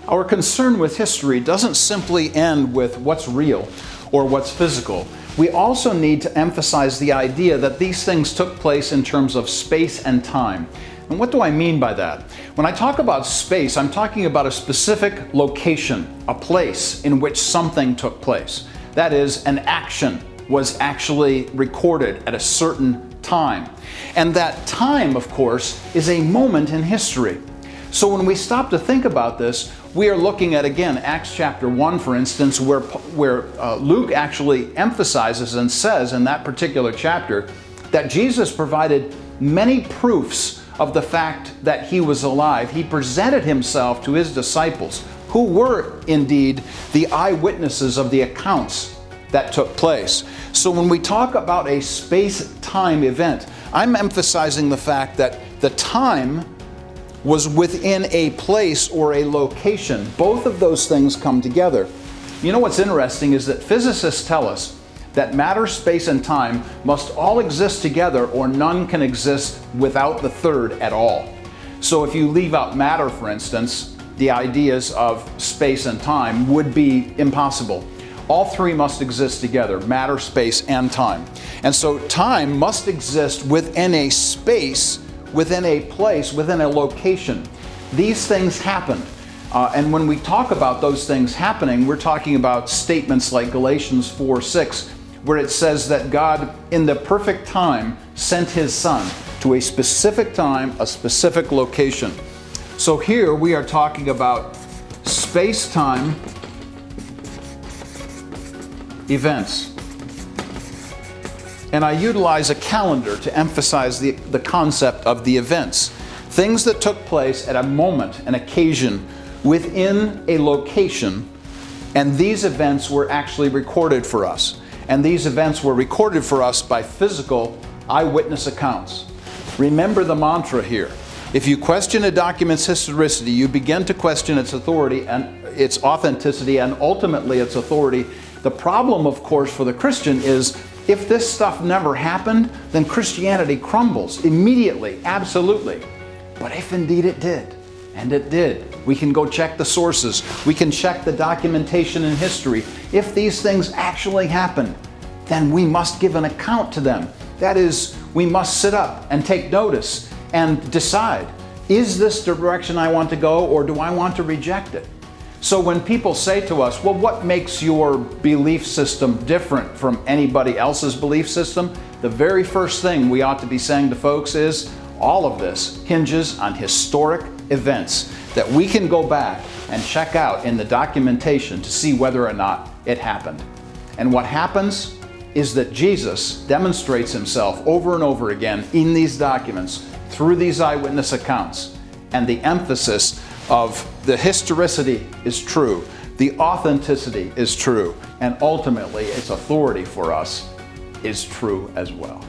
Our concern with history doesn't simply end with what's real or what's physical. We also need to emphasize the idea that these things took place in terms of space and time. And what do I mean by that? When I talk about space, I'm talking about a specific location, a place in which something took place. That is, an action was actually recorded at a certain time. And that time, of course, is a moment in history. So when we stop to think about this, we are looking at, again, Acts chapter 1, for instance, where Luke actually emphasizes and says in that particular chapter that Jesus provided many proofs of the fact that he was alive. He presented himself to his disciples, who were indeed the eyewitnesses of the accounts that took place. So when we talk about a space-time event, I'm emphasizing the fact that the time was within a place or a location. Both of those things come together. You know what's interesting is that physicists tell us that matter, space, and time must all exist together, or none can exist without the third at all. So if you leave out matter, for instance, the ideas of space and time would be impossible. All three must exist together, matter, space, and time. And so time must exist within a space, within a place, within a location. These things happened. And when we talk about those things happening, we're talking about statements like Galatians 4:6, where it says that God, in the perfect time, sent his Son to a specific time, a specific location. So here we are talking about space-time events. And I utilize a calendar to emphasize the concept of the events. Things that took place at a moment, an occasion, within a location, and these events were actually recorded for us. And these events were recorded for us by physical eyewitness accounts. Remember the mantra here. If you question a document's historicity, you begin to question its authority and its authenticity and ultimately its authority. The problem, of course, for the Christian is if this stuff never happened, then Christianity crumbles immediately, absolutely. But if indeed it did, and it did, we can go check the sources. We can check the documentation in history. If these things actually happened, then we must give an account to them. That is, we must sit up and take notice and decide, is this the direction I want to go, or do I want to reject it? So when people say to us, well, what makes your belief system different from anybody else's belief system? The very first thing we ought to be saying to folks is, all of this hinges on historic events that we can go back and check out in the documentation to see whether or not it happened. And what happens is that Jesus demonstrates himself over and over again in these documents through these eyewitness accounts. And the emphasis of the historicity is true, the authenticity is true, and ultimately its authority for us is true as well.